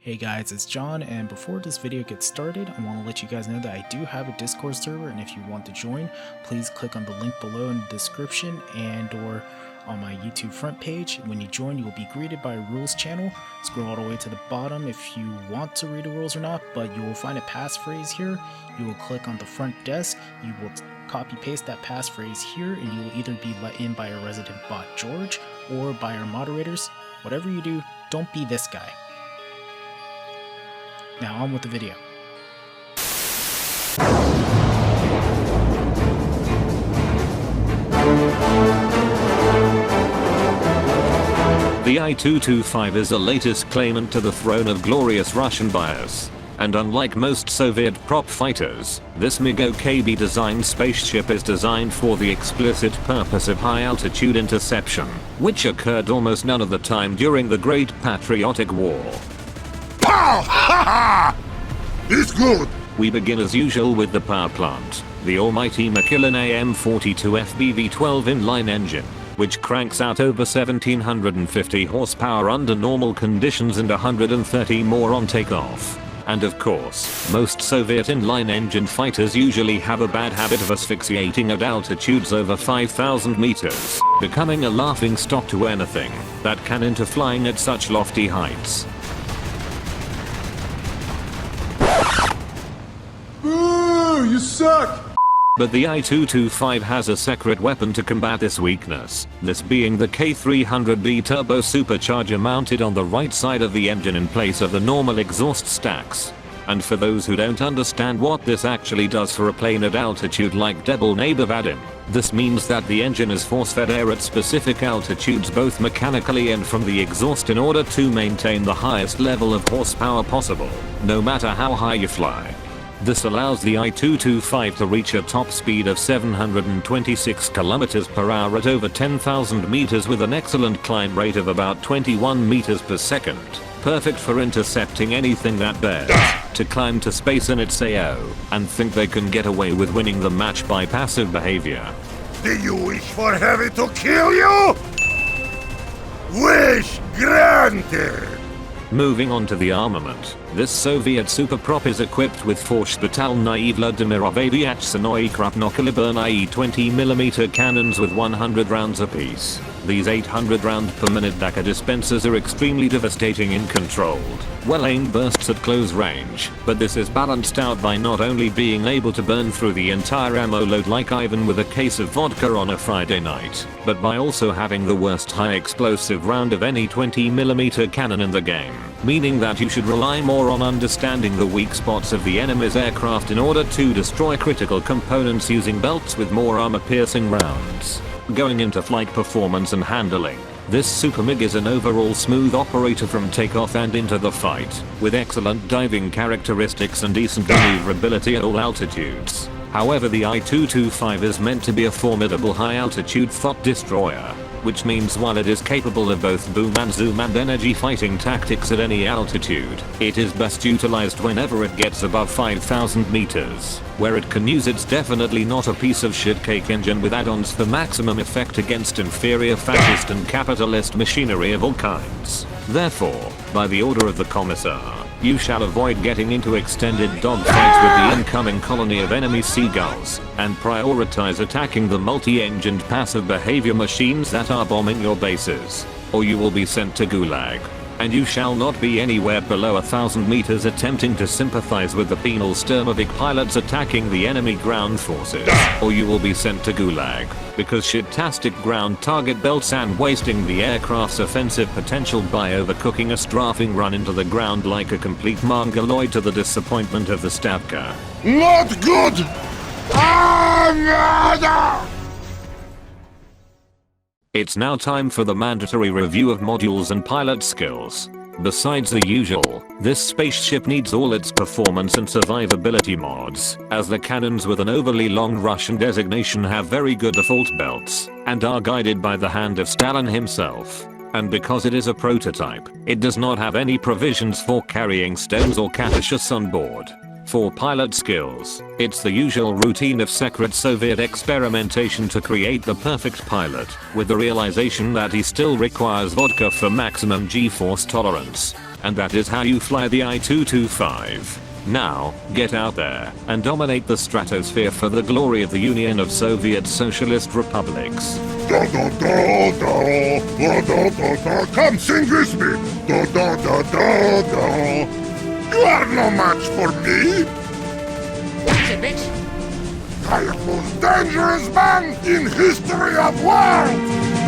Hey guys, it's John, and before this video gets started, I want to let you guys know that I do have a Discord server, and if you want to join, please click on the link below in the description and or on my YouTube front page. When you join, you will be greeted by a rules channel. Scroll all the way to the bottom if you want to read the rules or not, but you will find a passphrase here. You will click on the front desk, you will copy paste that passphrase here, and you will either be let in by our resident bot George or by our moderators. Whatever you do, don't be this guy. Now on with the video. The I-225 is the latest claimant to the throne of glorious Russian bias. And unlike most Soviet prop fighters, this MiG-KB designed spaceship is designed for the explicit purpose of high-altitude interception, which occurred almost none of the time during the Great Patriotic War. Pow! Ha ha! It's good! We begin as usual with the power plant, the almighty Macmillan AM42 FBV12 inline engine, which cranks out over 1750 horsepower under normal conditions and 130 more on takeoff. And of course, most Soviet inline engine fighters usually have a bad habit of asphyxiating at altitudes over 5,000 meters, becoming a laughing stock to anything that can enter flying at such lofty heights. You suck! But the I-225 has a secret weapon to combat this weakness, this being the K300B turbo supercharger mounted on the right side of the engine in place of the normal exhaust stacks. And for those who don't understand what this actually does for a plane at altitude like Devil Neighbor Vadim, this means that the engine is force-fed air at specific altitudes both mechanically and from the exhaust in order to maintain the highest level of horsepower possible, no matter how high you fly. This allows the I-225 to reach a top speed of 726 km per hour at over 10,000 meters with an excellent climb rate of about 21 meters per second, perfect for intercepting anything that dares to climb to space in its AO and think they can get away with winning the match by passive behavior. Do you wish for heavy to kill you? Wish granted! Moving on to the armament, this Soviet superprop is equipped with 4 Shpitalnaya Vladimiro Aviachsanoye Krupnokaliber I-20mm cannons with 100 rounds apiece. These 800 round per minute Daka dispensers are extremely devastating in controlled, well-aimed bursts at close range, but this is balanced out by not only being able to burn through the entire ammo load like Ivan with a case of vodka on a Friday night, but by also having the worst high explosive round of any 20mm cannon in the game, meaning that you should rely more on understanding the weak spots of the enemy's aircraft in order to destroy critical components using belts with more armor-piercing rounds. Going into flight performance and handling, this Super MiG is an overall smooth operator from takeoff and into the fight, with excellent diving characteristics and decent maneuverability at all altitudes. However, the I-225 is meant to be a formidable high-altitude thought destroyer, which means while it is capable of both boom and zoom and energy fighting tactics at any altitude, it is best utilized whenever it gets above 5,000 meters, where it can use its definitely not a piece of shit cake engine with add-ons for maximum effect against inferior fascist and capitalist machinery of all kinds. Therefore, by the order of the Commissar, you shall avoid getting into extended dogfights with the incoming colony of enemy seagulls, and prioritize attacking the multi-engined passive behavior machines that are bombing your bases, or you will be sent to Gulag. And you shall not be anywhere below 1,000 meters attempting to sympathize with the penal Sturmovik pilots attacking the enemy ground forces, or you will be sent to Gulag, because shit-tastic ground target belts and wasting the aircraft's offensive potential by overcooking a strafing run into the ground like a complete mongoloid to the disappointment of the Stavka. Not good! It's now time for the mandatory review of modules and pilot skills. Besides the usual, this spaceship needs all its performance and survivability mods, as the cannons with an overly long Russian designation have very good default belts, and are guided by the hand of Stalin himself. And because it is a prototype, it does not have any provisions for carrying stones or catashes on board. For pilot skills, it's the usual routine of secret Soviet experimentation to create the perfect pilot, with the realization that he still requires vodka for maximum G-force tolerance. And that is how you fly the I-225. Now, get out there and dominate the stratosphere for the glory of the Union of Soviet Socialist Republics. Da da da da, da da da da. Come sing with me. Da da da da da. You are no match for me. Watch it, bitch. I am most dangerous man in history of world.